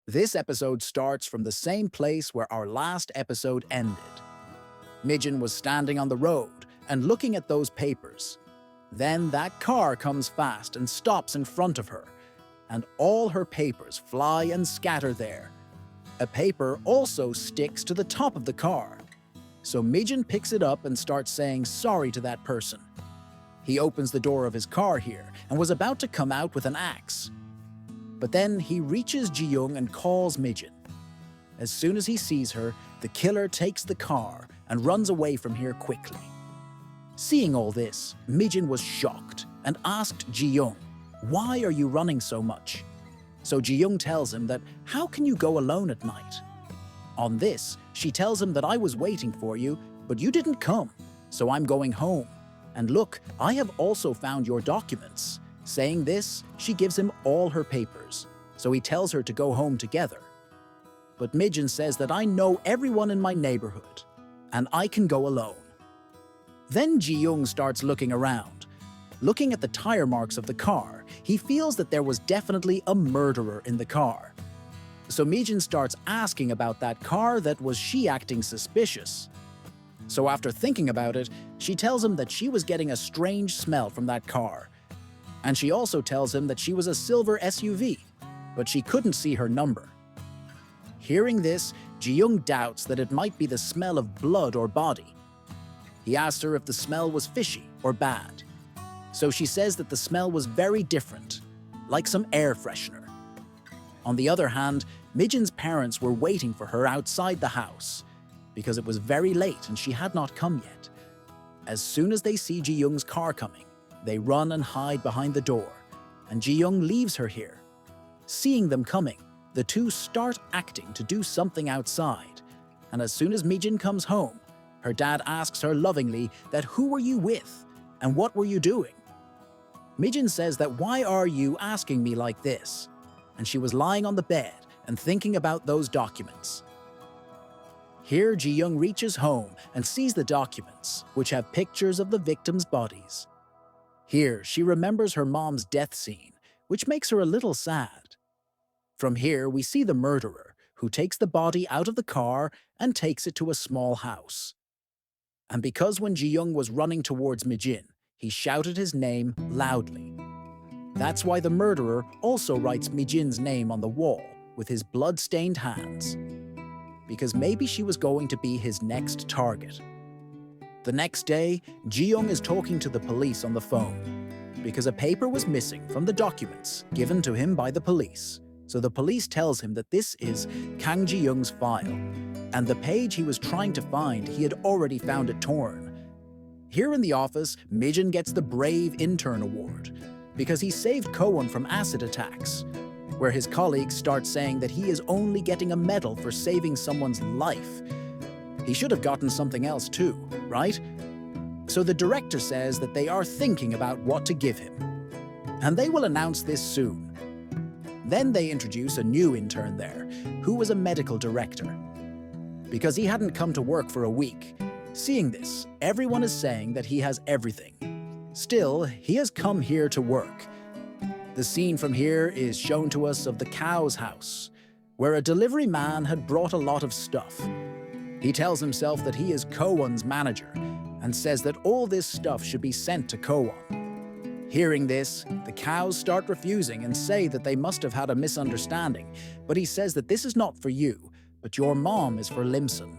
This episode starts from the same place where our last episode ended. Mijin was standing on the road and looking at those papers. Then that car comes fast and stops in front of her, and all her papers fly and scatter there. A paper also sticks to the top of the car. So Mijin picks it up and starts saying sorry to that person. He opens the door of his car here and was about to come out with an axe. But then he reaches Ji-young and calls Mijin. As soon as he sees her, the killer takes the car and runs away from here quickly. Seeing all this, Mijin was shocked and asked Ji-young, "Why are you running so much?" So Ji-young tells him that, "How can you go alone at night?" On this, she tells him that, "I was waiting for you, but you didn't come, so I'm going home. And look, I have also found your documents." Saying this, she gives him all her papers, so he tells her to go home together. But Mijin says that, "I know everyone in my neighborhood, and I can go alone." Then Ji-young starts looking around. Looking at the tire marks of the car, he feels that there was definitely a murderer in the car. So Mijin starts asking about that car, that was she acting suspicious. So after thinking about it, she tells him that she was getting a strange smell from that car. And she also tells him that she was a silver SUV, but she couldn't see her number. Hearing this, Ji-young doubts that it might be the smell of blood or body. He asks her if the smell was fishy or bad. So she says that the smell was very different, like some air freshener. On the other hand, Mijin's parents were waiting for her outside the house, because it was very late and she had not come yet. As soon as they see Ji-young's car coming, they run and hide behind the door, and Ji-young leaves her here. Seeing them coming, the two start acting to do something outside, and as soon as Mijin comes home, her dad asks her lovingly that, "Who were you with, and what were you doing?" Mijin says that, "Why are you asking me like this?" And she was lying on the bed and thinking about those documents. Here, Ji-young reaches home and sees the documents, which have pictures of the victims' bodies. Here, she remembers her mom's death scene, which makes her a little sad. From here, we see the murderer, who takes the body out of the car and takes it to a small house. And because when Ji-young was running towards Mijin, he shouted his name loudly. That's why the murderer also writes Mijin's name on the wall with his blood-stained hands. Because maybe she was going to be his next target. The next day, Ji-young is talking to the police on the phone, because a paper was missing from the documents given to him by the police. So the police tells him that this is Kang Ji-young's file, and the page he was trying to find, he had already found it torn. Here in the office, Mijin gets the Brave Intern Award, because he saved Ko-won from acid attacks, where his colleagues start saying that he is only getting a medal for saving someone's life. He should have gotten something else too, right? So the director says that they are thinking about what to give him, and they will announce this soon. Then they introduce a new intern there, who was a medical director. Because he hadn't come to work for a week. Seeing this, everyone is saying that he has everything. Still, he has come here to work. The scene from here is shown to us of the cow's house, where a delivery man had brought a lot of stuff. He tells himself that he is Ko-won's manager, and says that all this stuff should be sent to Ko-won. Hearing this, the cows start refusing and say that they must have had a misunderstanding, but he says that this is not for you, but your mom is for Limson.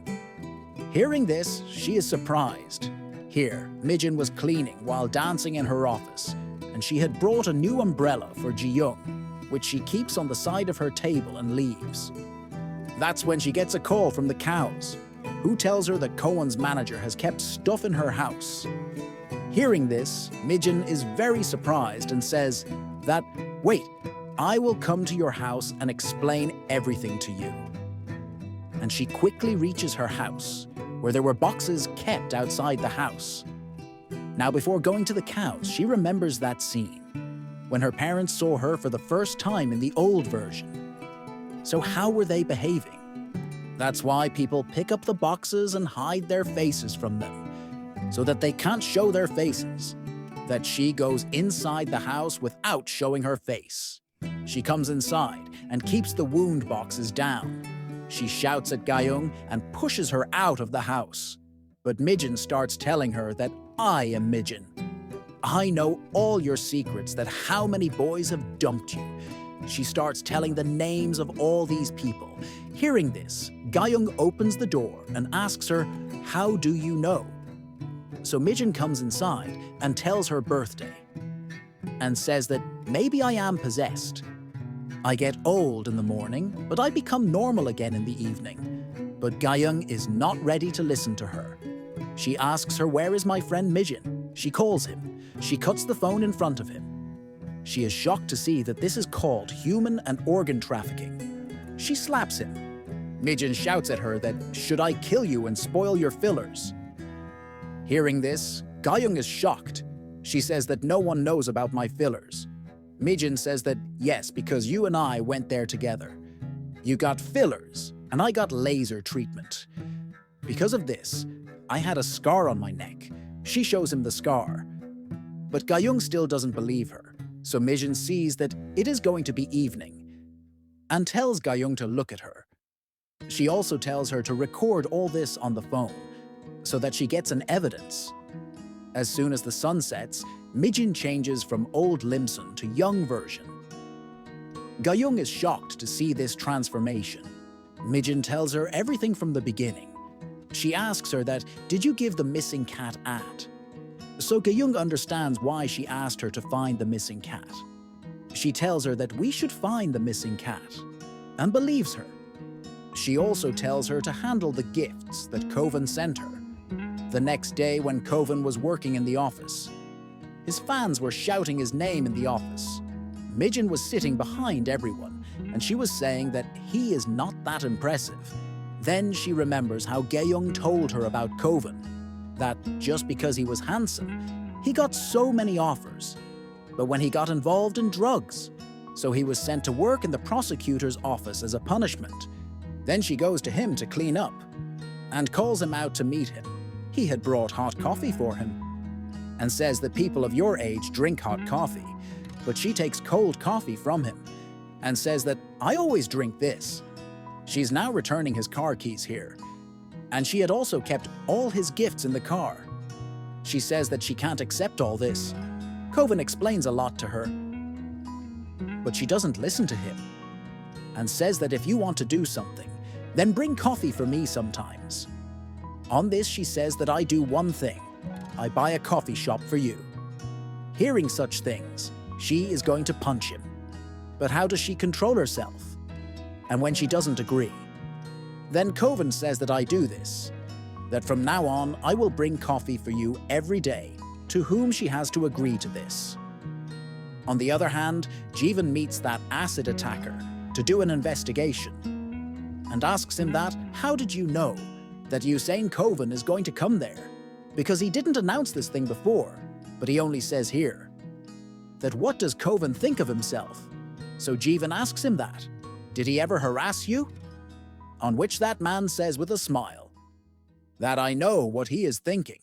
Hearing this, she is surprised. Here, Mijin was cleaning while dancing in her office, and she had brought a new umbrella for Ji-young, which she keeps on the side of her table and leaves. That's when she gets a call from the cows, who tells her that Ko-won's manager has kept stuff in her house. Hearing this, Mijin is very surprised and says that, "Wait, I will come to your house and explain everything to you." And she quickly reaches her house, where there were boxes kept outside the house. Now, before going to the cows, she remembers that scene, when her parents saw her for the first time in the old version. So how were they behaving? That's why people pick up the boxes and hide their faces from them, so that they can't show their faces. That she goes inside the house without showing her face. She comes inside and keeps the wound boxes down. She shouts at Gayung and pushes her out of the house. But Mijin starts telling her that I am Mijin. I know all your secrets, that how many boys have dumped you. She starts telling the names of all these people. Hearing this, Gayung opens the door and asks her, "How do you know?" So Mijin comes inside and tells her birthday and says that maybe I am possessed. I get old in the morning, but I become normal again in the evening. But Gayung is not ready to listen to her. She asks her, "Where is my friend Mijin?" She calls him. She cuts the phone in front of him. She is shocked to see that this is called human and organ trafficking. She slaps him. Mijin shouts at her that, "Should I kill you and spoil your fillers?" Hearing this, Gayung is shocked. She says that no one knows about my fillers. Mijin says that, "Yes, because you and I went there together. You got fillers, and I got laser treatment. Because of this, I had a scar on my neck." She shows him the scar. But Gayung still doesn't believe her, so Mijin sees that it is going to be evening and tells Gayung to look at her. She also tells her to record all this on the phone so that she gets an evidence. As soon as the sun sets, Mijin changes from old Limson to young version. Gayung is shocked to see this transformation. Mijin tells her everything from the beginning. She asks her that, "Did you give the missing cat at?" So Gayung understands why she asked her to find the missing cat. She tells her that we should find the missing cat, and believes her. She also tells her to handle the gifts that Kovan sent her. The next day when Kovan was working in the office, his fans were shouting his name in the office. Mijin was sitting behind everyone, and she was saying that he is not that impressive. Then she remembers how Gayung told her about Kovan, that just because he was handsome, he got so many offers. But when he got involved in drugs, so he was sent to work in the prosecutor's office as a punishment. Then she goes to him to clean up, and calls him out to meet him. He had brought hot coffee for him, and says that people of your age drink hot coffee, but she takes cold coffee from him, and says that I always drink this. She's now returning his car keys here, and she had also kept all his gifts in the car. She says that she can't accept all this. Kovan explains a lot to her, but she doesn't listen to him, and says that if you want to do something, then bring coffee for me sometimes. On this, she says that I do one thing. I buy a coffee shop for you. Hearing such things, she is going to punch him. But how does she control herself? And when she doesn't agree, then Kovan says that I do this, that from now on I will bring coffee for you every day, to whom she has to agree to this. On the other hand, Jeevan meets that acid attacker to do an investigation and asks him that, "How did you know that Usain Kovan is going to come there?" Because he didn't announce this thing before, but he only says here that what does Kovan think of himself? So Jeevan asks him that, "Did he ever harass you?" On which that man says with a smile, that I know what he is thinking.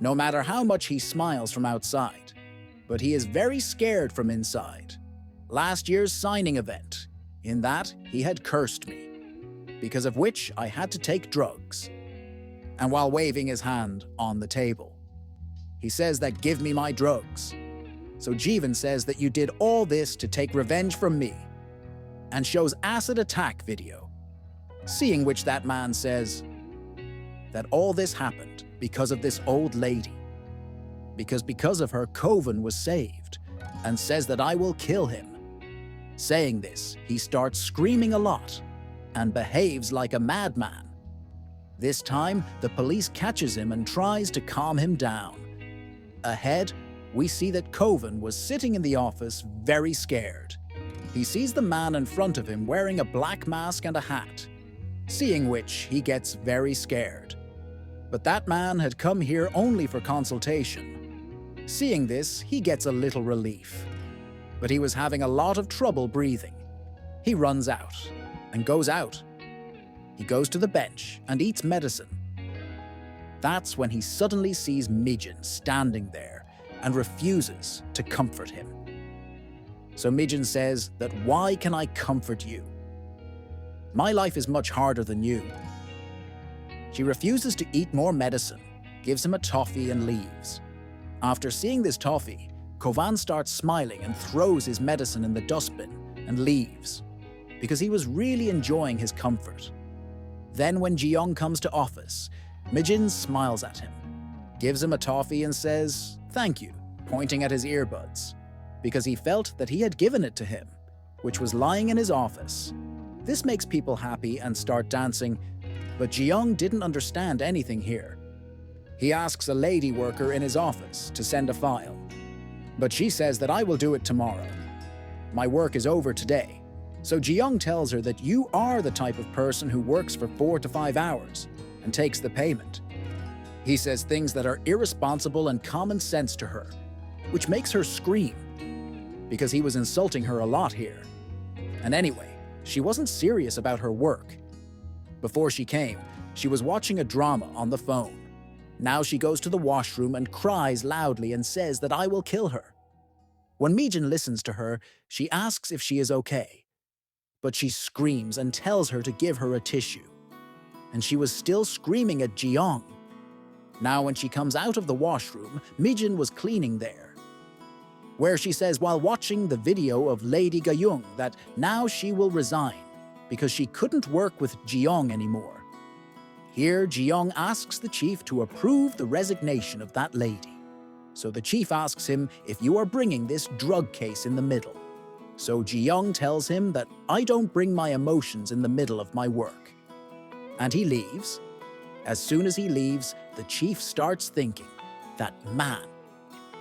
No matter how much he smiles from outside, but he is very scared from inside. Last year's signing event, in that he had cursed me, because of which I had to take drugs. And while waving his hand on the table, he says that give me my drugs. So Jeevan says that you did all this to take revenge from me, and shows acid attack video, seeing which that man says that all this happened because of this old lady, because of her Kovan was saved, and says that I will kill him. Saying this, he starts screaming a lot and behaves like a madman. This time, the police catches him and tries to calm him down. Ahead, we see that Kovan was sitting in the office very scared. He sees the man in front of him wearing a black mask and a hat, seeing which he gets very scared. But that man had come here only for consultation. Seeing this, he gets a little relief. But he was having a lot of trouble breathing. He runs out and goes out. He goes to the bench and eats medicine. That's when he suddenly sees Mijin standing there and refuses to comfort him. So Mijin says that, "Why can I comfort you? My life is much harder than you." She refuses to eat more medicine, gives him a toffee and leaves. After seeing this toffee, Kovan starts smiling and throws his medicine in the dustbin and leaves, because he was really enjoying his comfort. Then when Ji-young comes to office, Mijin smiles at him, gives him a toffee and says, "Thank you," pointing at his earbuds, because he felt that he had given it to him, which was lying in his office. This makes people happy and start dancing, but Ji-young didn't understand anything here. He asks a lady worker in his office to send a file, but she says that, "I will do it tomorrow. My work is over today." So Ji-young tells her that you are the type of person who works for 4 to 5 hours and takes the payment. He says things that are irresponsible and common sense to her, which makes her scream, because he was insulting her a lot here. And anyway, she wasn't serious about her work. Before she came, she was watching a drama on the phone. Now she goes to the washroom and cries loudly and says that I will kill her. When Mijin listens to her, she asks if she is okay, but she screams and tells her to give her a tissue. And she was still screaming at Ji-young. Now when she comes out of the washroom, Mijin was cleaning there, where she says while watching the video of Lady Ga-young that now she will resign because she couldn't work with Ji-young anymore. Here, Ji-young asks the chief to approve the resignation of that lady. So the chief asks him if you are bringing this drug case in the middle. So Ji-young tells him that I don't bring my emotions in the middle of my work. And he leaves. As soon as he leaves, the chief starts thinking that, man,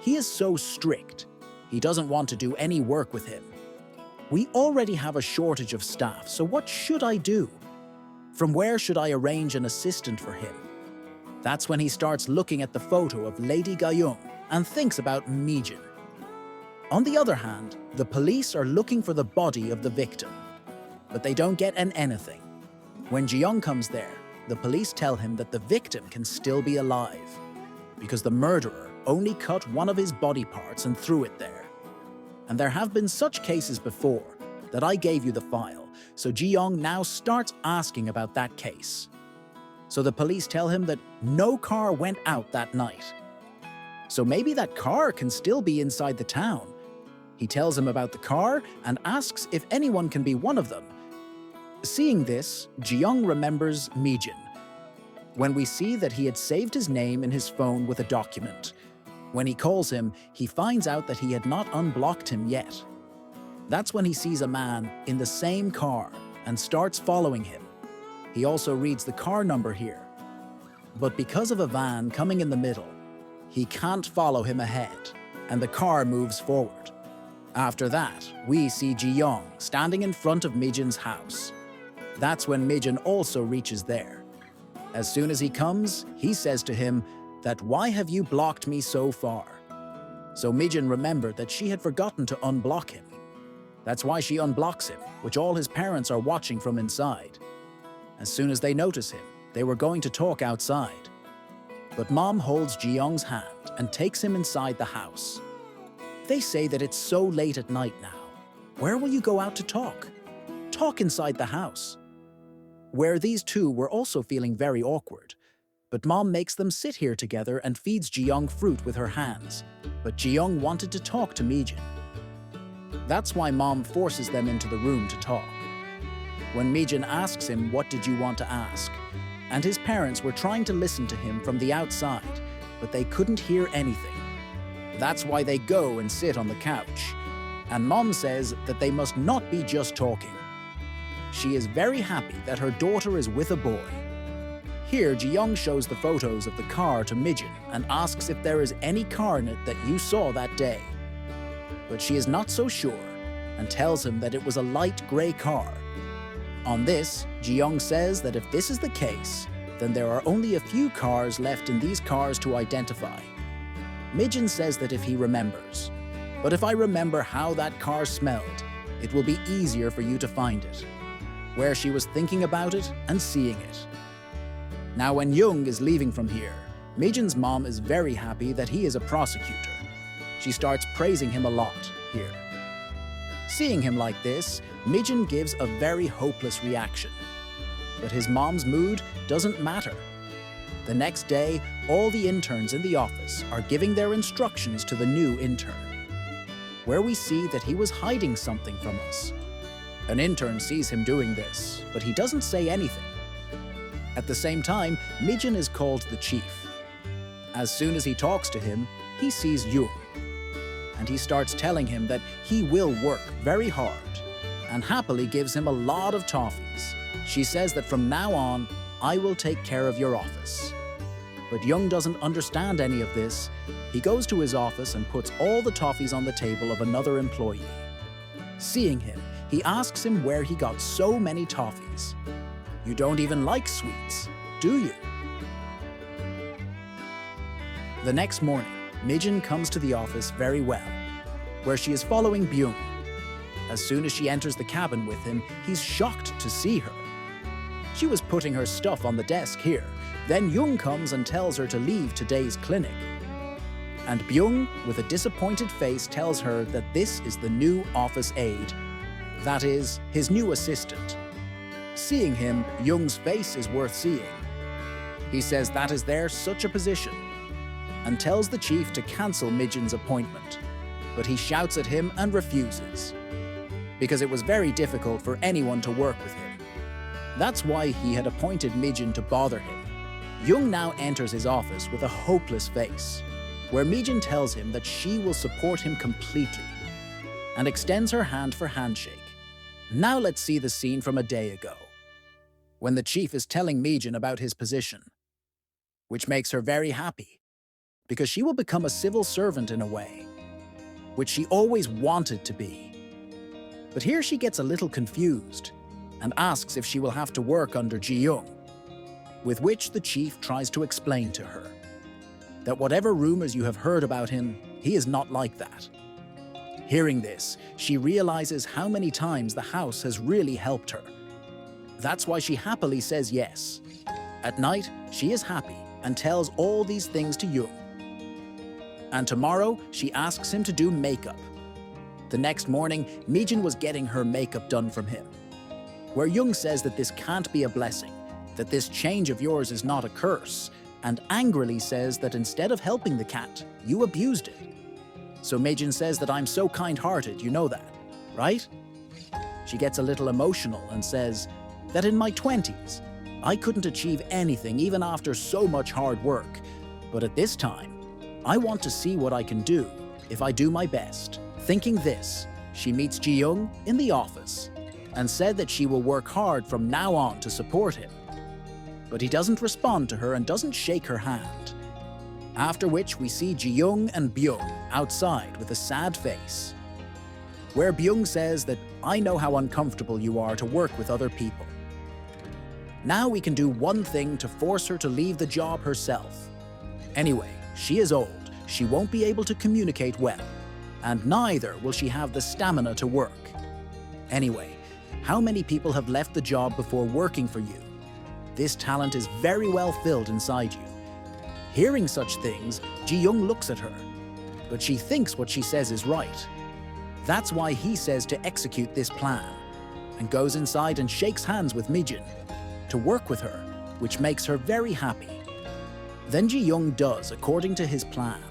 he is so strict. He doesn't want to do any work with him. We already have a shortage of staff, so what should I do? From where should I arrange an assistant for him? That's when he starts looking at the photo of Lady Ga-young and thinks about Mijin. On the other hand, the police are looking for the body of the victim, but they don't get anything. When Ji-young comes there, the police tell him that the victim can still be alive, because the murderer only cut one of his body parts and threw it there. And there have been such cases before that I gave you the file, so Ji-young now starts asking about that case. So the police tell him that no car went out that night. So maybe that car can still be inside the town. He tells him about the car and asks if anyone can be one of them. Seeing this, Ji-young remembers Mijin, when we see that he had saved his name in his phone with a document. When he calls him, he finds out that he had not unblocked him yet. That's when he sees a man in the same car and starts following him. He also reads the car number here. But because of a van coming in the middle, he can't follow him ahead, and the car moves forward. After that, we see Ji-young standing in front of Mijin's house. That's when Mijin also reaches there. As soon as he comes, he says to him that, "Why have you blocked me so far?" So Mijin remembered that she had forgotten to unblock him. That's why she unblocks him, which all his parents are watching from inside. As soon as they notice him, they were going to talk outside. But Mom holds Ji-young's hand and takes him inside the house. They say that it's so late at night now. Where will you go out to talk? Talk inside the house. Where these two were also feeling very awkward. But Mom makes them sit here together and feeds Ji-young fruit with her hands. But Ji-young wanted to talk to Mijin. That's why Mom forces them into the room to talk. When Mijin asks him, "What did you want to ask?" and his parents were trying to listen to him from the outside, but they couldn't hear anything. That's why they go and sit on the couch. And Mom says that they must not be just talking. She is very happy that her daughter is with a boy. Here, Ji-young shows the photos of the car to Mijin and asks if there is any car in it that you saw that day. But she is not so sure and tells him that it was a light gray car. On this, Ji-young says that if this is the case, then there are only a few cars left in these cars to identify. Mijin says that if he remembers. But if I remember how that car smelled, it will be easier for you to find it. Where she was thinking about it and seeing it. Now when Young is leaving from here, Mijin's mom is very happy that he is a prosecutor. She starts praising him a lot here. Seeing him like this, Mijin gives a very hopeless reaction. But his mom's mood doesn't matter. The next day, all the interns in the office are giving their instructions to the new intern, where we see that he was hiding something from us. An intern sees him doing this, but he doesn't say anything. At the same time, Mijin is called the chief. As soon as he talks to him, he sees Jung, and he starts telling him that he will work very hard, and happily gives him a lot of toffees. She says that from now on, I will take care of your office. But Jung doesn't understand any of this. He goes to his office and puts all the toffees on the table of another employee. Seeing him, he asks him where he got so many toffees. You don't even like sweets, do you? The next morning, Mijin comes to the office very well, where she is following Byung. As soon as she enters the cabin with him, he's shocked to see her. She was putting her stuff on the desk here. Then Jung comes and tells her to leave today's clinic. And Byung, with a disappointed face, tells her that this is the new office aide. That is, his new assistant. Seeing him, Jung's face is worth seeing. He says that is there such a position, and tells the chief to cancel Mijin's appointment. But he shouts at him and refuses, because it was very difficult for anyone to work with him. That's why he had appointed Mijin to bother him. Jung now enters his office with a hopeless face, where Mijin tells him that she will support him completely, and extends her hand for handshake. Now let's see the scene from a day ago, when the chief is telling Mijin about his position, which makes her very happy, because she will become a civil servant in a way, which she always wanted to be. But here she gets a little confused, and asks if she will have to work under Ji-young, with which the chief tries to explain to her that whatever rumors you have heard about him, he is not like that. Hearing this, she realizes how many times the house has really helped her. That's why she happily says yes. At night, she is happy and tells all these things to Jung. And tomorrow, she asks him to do makeup. The next morning, Mijin was getting her makeup done from him, where Jung says that this can't be a blessing, that this change of yours is not a curse, and angrily says that instead of helping the cat, you abused it. So Mijin says that I'm so kind-hearted, you know that, right? She gets a little emotional and says that in my 20s, I couldn't achieve anything even after so much hard work, but at this time, I want to see what I can do if I do my best. Thinking this, she meets Ji-young in the office and said that she will work hard from now on to support him. But he doesn't respond to her and doesn't shake her hand. After which we see Ji-young and Byung outside with a sad face, where Byung says that I know how uncomfortable you are to work with other people. Now we can do one thing to force her to leave the job herself. Anyway, she is old, she won't be able to communicate well, and neither will she have the stamina to work. Anyway, how many people have left the job before working for you? This talent is very well filled inside you. Hearing such things, Ji-young looks at her, but she thinks what she says is right. That's why he says to execute this plan, and goes inside and shakes hands with Mijin to work with her, which makes her very happy. Then Ji-young does according to his plan,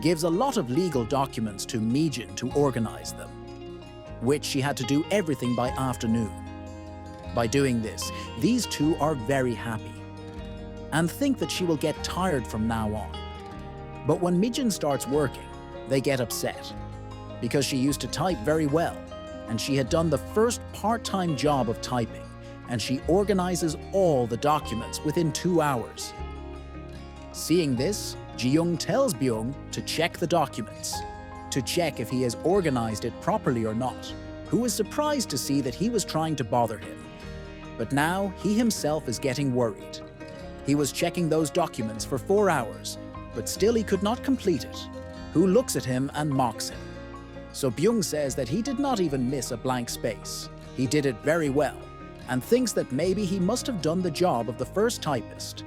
gives a lot of legal documents to Mijin to organize them, which she had to do everything by afternoon. By doing this, these two are very happy, and think that she will get tired from now on. But when Mijin starts working, they get upset, because she used to type very well, and she had done the first part-time job of typing, and she organizes all the documents within 2 hours. Seeing this, Ji-young tells Byung to check the documents, to check if he has organized it properly or not, who is surprised to see that he was trying to bother him. But now he himself is getting worried. He was checking those documents for 4 hours, but still he could not complete it, who looks at him and mocks him. So Byung says that he did not even miss a blank space. He did it very well, and thinks that maybe he must have done the job of the first typist.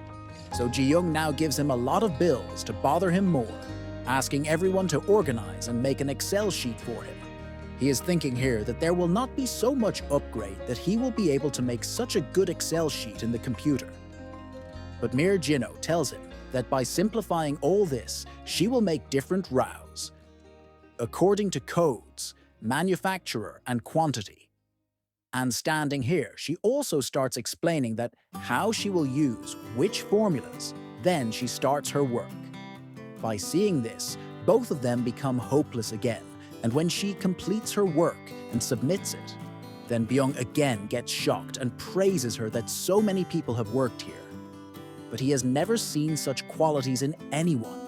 So Ji-young now gives him a lot of bills to bother him more, asking everyone to organize and make an Excel sheet for him. He is thinking here that there will not be so much upgrade that he will be able to make such a good Excel sheet in the computer. But Mir Jinno tells him that by simplifying all this, she will make different rows, according to codes, manufacturer, and quantity. And standing here, she also starts explaining that how she will use which formulas, then she starts her work. By seeing this, both of them become hopeless again, and when she completes her work and submits it, then Byung again gets shocked and praises her that so many people have worked here. But he has never seen such qualities in anyone.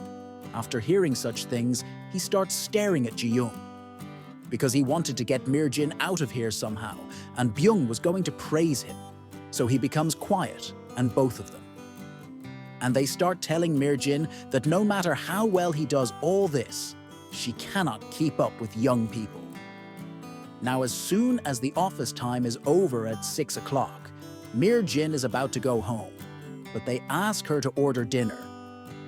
After hearing such things, he starts staring at Ji-young, because he wanted to get Mir-jin out of here somehow, and Byung was going to praise him. So he becomes quiet, and both of them. And they start telling Mir-jin that no matter how well he does all this, she cannot keep up with young people. Now, as soon as the office time is over at 6 o'clock, Mir-jin is about to go home, but they ask her to order dinner.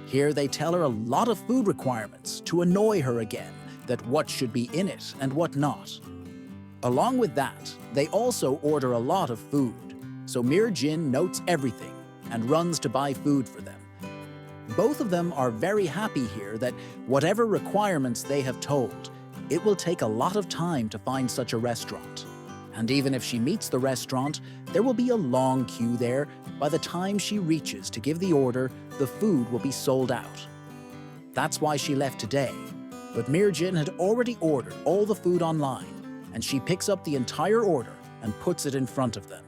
Here they tell her a lot of food requirements to annoy her again, that what should be in it and what not. Along with that, they also order a lot of food, so Mir-jin notes everything and runs to buy food for them. Both of them are very happy here that whatever requirements they have told, it will take a lot of time to find such a restaurant. And even if she meets the restaurant, there will be a long queue there. By the time she reaches to give the order, the food will be sold out. That's why she left today. But Mir-jin had already ordered all the food online, and she picks up the entire order and puts it in front of them.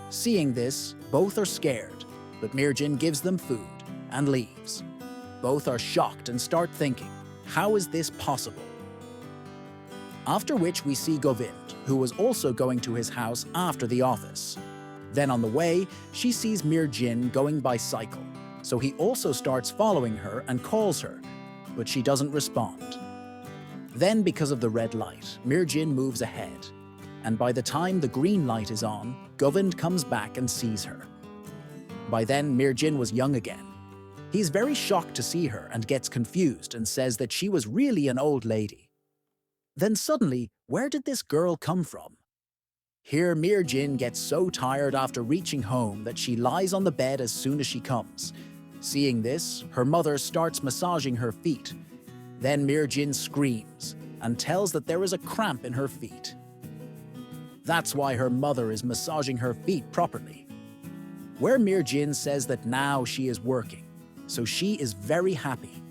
Seeing this, both are scared, but Mir-jin gives them food and leaves. Both are shocked and start thinking, how is this possible? After which we see Govind, who was also going to his house after the office. Then on the way, she sees Mir-jin going by cycle, so he also starts following her and calls her, but she doesn't respond. Then, because of the red light, Mir-jin moves ahead, and by the time the green light is on, Govind comes back and sees her. By then, Mir-jin was young again. He's very shocked to see her and gets confused and says that she was really an old lady. Then suddenly, where did this girl come from? Here, Mir-jin gets so tired after reaching home that she lies on the bed as soon as she comes. Seeing this, her mother starts massaging her feet. Then Mir-jin screams and tells that there is a cramp in her feet. That's why her mother is massaging her feet properly. Where Mir-jin says that now she is working, so she is very happy.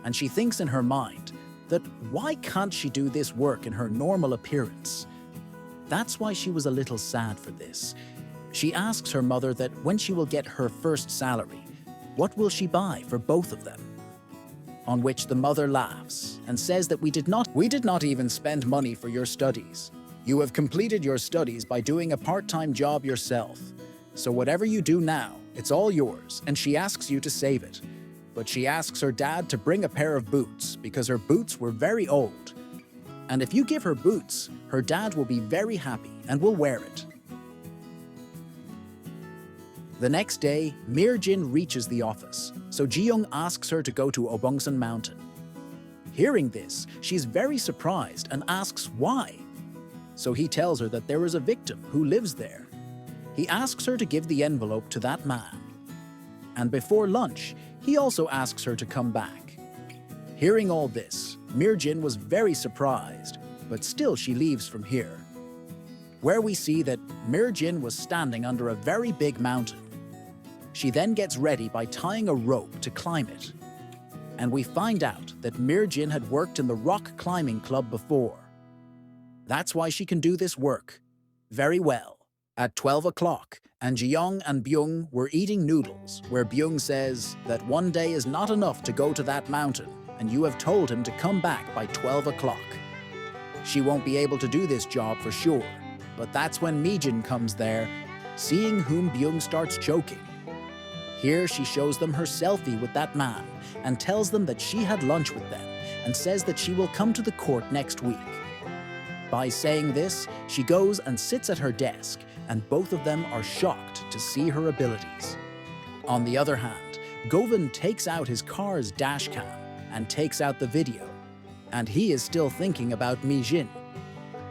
And she thinks in her mind that why can't she do this work in her normal appearance? That's why she was a little sad for this. She asks her mother that when she will get her first salary, what will she buy for both of them? On which the mother laughs and says that we did not even spend money for your studies. You have completed your studies by doing a part-time job yourself. So whatever you do now, it's all yours, and she asks you to save it. But she asks her dad to bring a pair of boots because her boots were very old. And if you give her boots, her dad will be very happy and will wear it. The next day, Mir-jin reaches the office, so Ji-young asks her to go to Obongsan Mountain. Hearing this, she's very surprised and asks why. So he tells her that there is a victim who lives there. He asks her to give the envelope to that man. And before lunch, he also asks her to come back. Hearing all this, Mir-jin was very surprised, but still she leaves from here. Where we see that Mir-jin was standing under a very big mountain. She then gets ready by tying a rope to climb it. And we find out that Mir-jin had worked in the rock climbing club before. That's why she can do this work very well. At 12 o'clock, and Ji-young and Byung were eating noodles, where Byung says that one day is not enough to go to that mountain, and you have told him to come back by 12 o'clock. She won't be able to do this job for sure, but that's when Mi-jin comes there, seeing whom Byung starts choking. Here she shows them her selfie with that man and tells them that she had lunch with them and says that she will come to the court next week. By saying this, she goes and sits at her desk, and both of them are shocked to see her abilities. On the other hand, Govind takes out his car's dash cam and takes out the video. and he is still thinking about Mijin.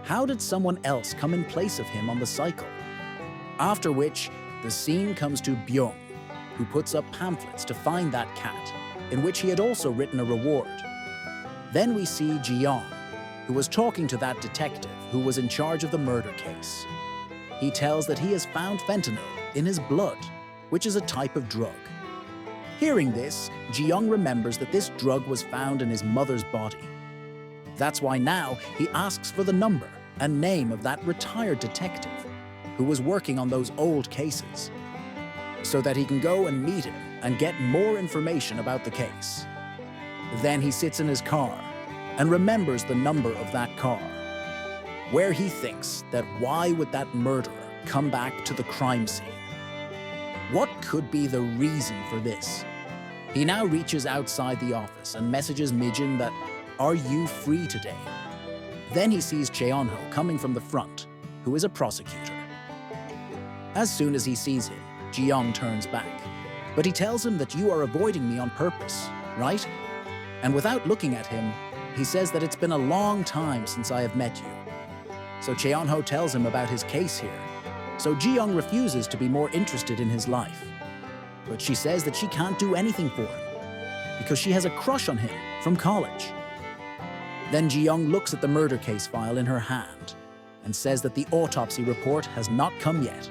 How did someone else come in place of him on the cycle? After which, the scene comes to Byung, who puts up pamphlets to find that cat, in which he had also written a reward. Then we see Jiyoung, who was talking to that detective who was in charge of the murder case. He tells that he has found fentanyl in his blood, which is a type of drug. Hearing this, Jiyoung remembers that this drug was found in his mother's body. That's why now he asks for the number and name of that retired detective who was working on those old cases, so that he can go and meet him and get more information about the case. Then he sits in his car and remembers the number of that car, where he thinks that why would that murderer come back to the crime scene? What could be the reason for this? He now reaches outside the office and messages Mijin that, "Are you free today?" Then he sees Cheonho coming from the front, who is a prosecutor. As soon as he sees him, Jiyoung turns back, but he tells him that you are avoiding me on purpose, right? And without looking at him, he says that it's been a long time since I have met you. So Cheonho tells him about his case here. So Jiyoung refuses to be more interested in his life. But she says that she can't do anything for him because she has a crush on him from college. Then Jiyoung looks at the murder case file in her hand and says that the autopsy report has not come yet.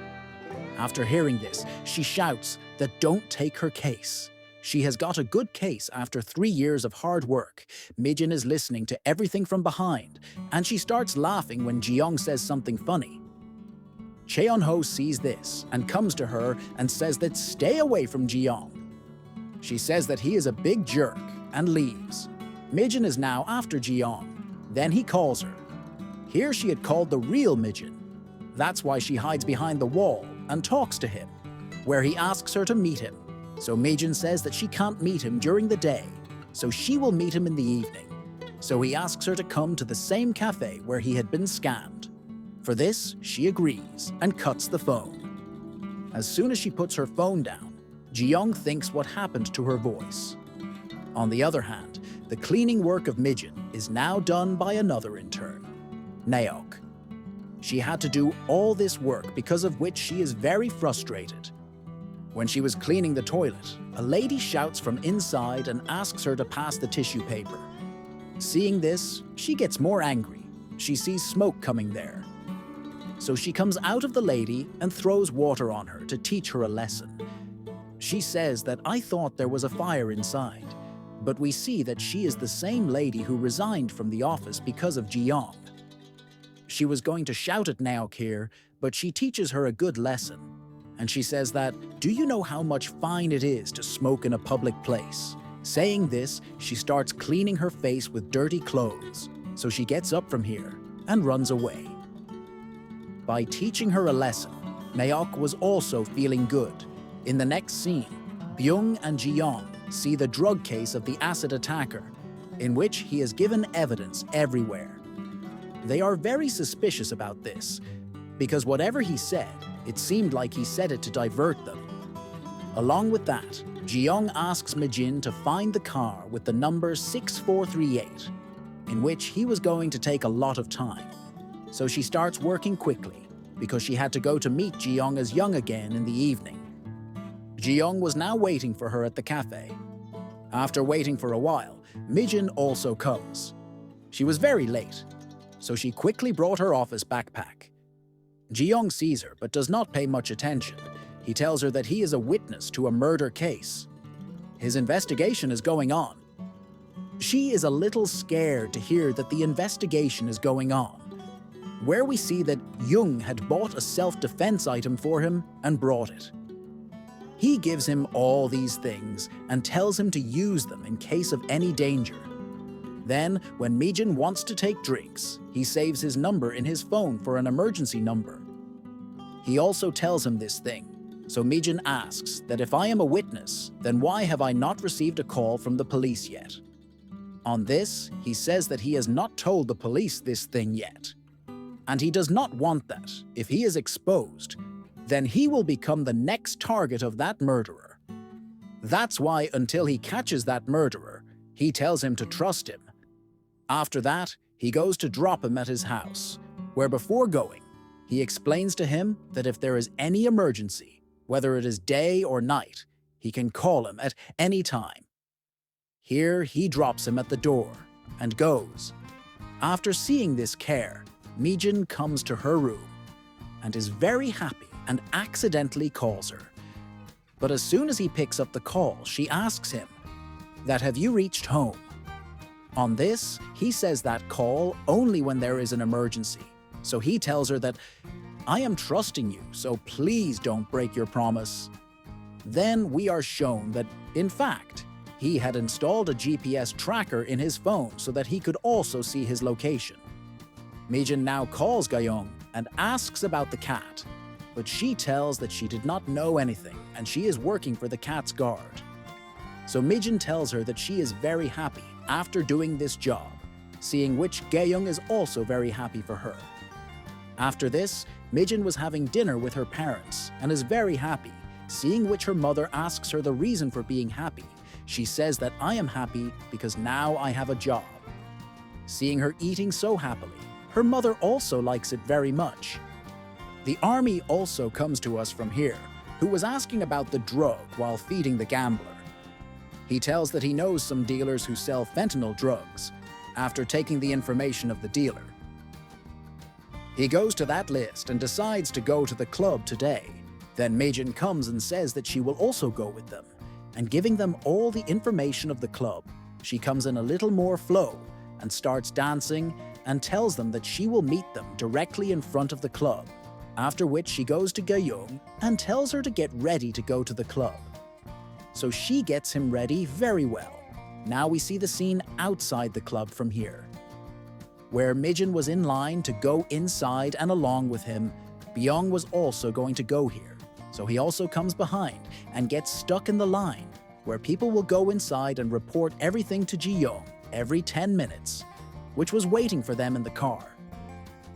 After hearing this, she shouts that don't take her case. She has got a good case after 3 years of hard work. Mijin is listening to everything from behind, and she starts laughing when Jiyoung says something funny. Cheonho sees this and comes to her and says that stay away from Jiyoung. She says that he is a big jerk and leaves. Mijin is now after Jiyoung. Then he calls her. Here she had called the real Mijin. That's why she hides behind the wall and talks to him, where he asks her to meet him. So Mijin says that she can't meet him during the day, so she will meet him in the evening. So he asks her to come to the same cafe where he had been scammed. For this, she agrees and cuts the phone. As soon as she puts her phone down, Jiyoung thinks what happened to her voice. On the other hand, the cleaning work of Mijin is now done by another intern, Naok. She had to do all this work, because of which she is very frustrated. When she was cleaning the toilet, a lady shouts from inside and asks her to pass the tissue paper. Seeing this, she gets more angry. She sees smoke coming there. So she comes out of the lady and throws water on her to teach her a lesson. She says that I thought there was a fire inside, but we see that she is the same lady who resigned from the office because of Jiyoung. She was going to shout at Naok here, but she teaches her a good lesson. And she says that, do you know how much fine it is to smoke in a public place? Saying this, she starts cleaning her face with dirty clothes. So she gets up from here and runs away. By teaching her a lesson, Naok was also feeling good. In the next scene, Byung and Jiyoung see the drug case of the acid attacker, in which he has given evidence everywhere. They are very suspicious about this, because whatever he said, it seemed like he said it to divert them. Along with that, Jiyoung asks Mijin to find the car with the number 6438, in which he was going to take a lot of time. So she starts working quickly, because she had to go to meet Jiyoung as young again in the evening. Jiyoung was now waiting for her at the cafe. After waiting for a while, Mijin also comes. She was very late, so she quickly brought her office backpack. Jiyoung sees her but does not pay much attention. He tells her that he is a witness to a murder case. His investigation is going on. She is a little scared to hear that the investigation is going on, where we see that Jung had bought a self-defense item for him and brought it. He gives him all these things and tells him to use them in case of any danger. Then, when Mijin wants to take drinks, he saves his number in his phone for an emergency number. He also tells him this thing, so Mijin asks that if I am a witness, then why have I not received a call from the police yet? On this, he says that he has not told the police this thing yet. And he does not want that. If he is exposed, then he will become the next target of that murderer. That's why until he catches that murderer, he tells him to trust him. After that, he goes to drop him at his house, where before going, he explains to him that if there is any emergency, whether it is day or night, he can call him at any time. Here, he drops him at the door and goes. After seeing this care, Mijin comes to her room and is very happy and accidentally calls her. But as soon as he picks up the call, she asks him that, "Have you reached home?" On this, he says that call only when there is an emergency. So he tells her that, "I am trusting you, so please don't break your promise." Then we are shown that, in fact, he had installed a GPS tracker in his phone so that he could also see his location. Mijin now calls Gayong and asks about the cat, but she tells that she did not know anything and she is working for the cat's guard. So Mijin tells her that she is very happy after doing this job, seeing which Gayong is also very happy for her. After this, Mijin was having dinner with her parents and is very happy, seeing which her mother asks her the reason for being happy. She says that, "I am happy because now I have a job." Seeing her eating so happily, her mother also likes it very much. The army also comes to us from here, who was asking about the drug while feeding the gambler. He tells that he knows some dealers who sell fentanyl drugs, after taking the information of the dealer. He goes to that list and decides to go to the club today. Then Mijin comes and says that she will also go with them, and giving them all the information of the club, she comes in a little more flow and starts dancing and tells them that she will meet them directly in front of the club, after which she goes to Gayong and tells her to get ready to go to the club. So she gets him ready very well. Now we see the scene outside the club from here, where Mijin was in line to go inside, and along with him, Byung was also going to go here. So he also comes behind and gets stuck in the line, where people will go inside and report everything to Ji-young every 10 minutes, which was waiting for them in the car.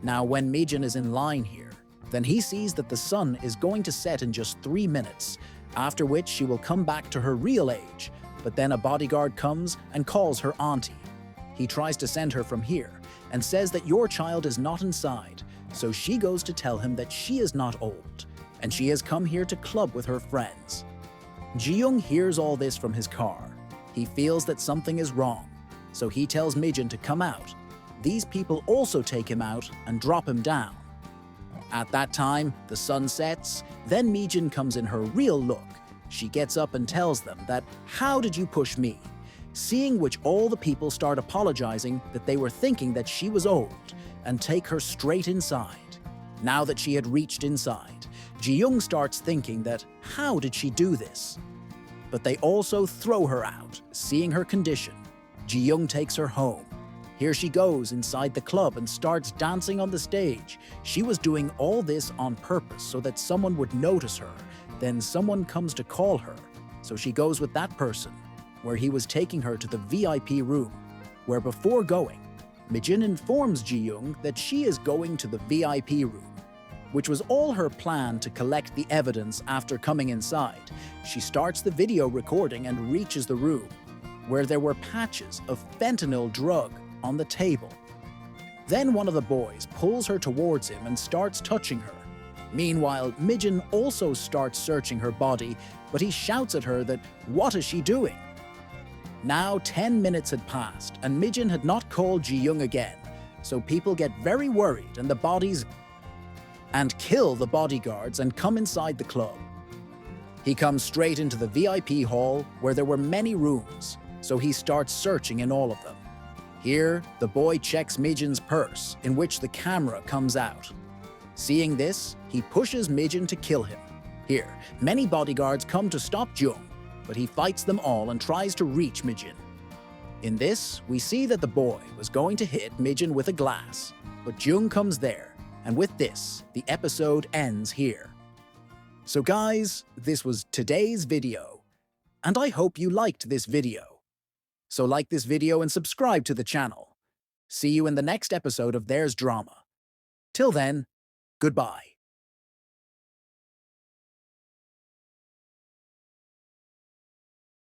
Now when Mijin is in line here, then he sees that the sun is going to set in just 3 minutes, after which she will come back to her real age, but then a bodyguard comes and calls her auntie. He tries to send her from here and says that your child is not inside, so she goes to tell him that she is not old, and she has come here to club with her friends. Ji-young hears all this from his car. He feels that something is wrong, so he tells Mijin to come out. These people also take him out and drop him down. At that time, the sun sets, then Mijin comes in her real look. She gets up and tells them that, "How did you push me?" Seeing which all the people start apologizing that they were thinking that she was old and take her straight inside. Now that she had reached inside, Ji-young starts thinking that, how did she do this? But they also throw her out. Seeing her condition, Ji-young takes her home. Here she goes inside the club and starts dancing on the stage. She was doing all this on purpose so that someone would notice her. Then someone comes to call her, so she goes with that person, where he was taking her to the VIP room, where before going, Mijin informs Ji-young that she is going to the VIP room, which was all her plan to collect the evidence. After coming inside, she starts the video recording and reaches the room, where there were patches of fentanyl drug on the table. Then one of the boys pulls her towards him and starts touching her. Meanwhile, Mijin also starts searching her body, but he shouts at her that, what is she doing? Now 10 minutes had passed and Mijin had not called Ji-young again, so people get very worried and kill the bodyguards and come inside the club. He comes straight into the VIP hall where there were many rooms, so he starts searching in all of them. Here, the boy checks Mijin's purse, in which the camera comes out. Seeing this, he pushes Mijin to kill him. Here, many bodyguards come to stop Jung, but he fights them all and tries to reach Mijin. In this, we see that the boy was going to hit Mijin with a glass, but Jung comes there, and with this, the episode ends here. So guys, this was today's video, and I hope you liked this video. So like this video and subscribe to the channel. See you in the next episode of There's Drama. Till then, goodbye.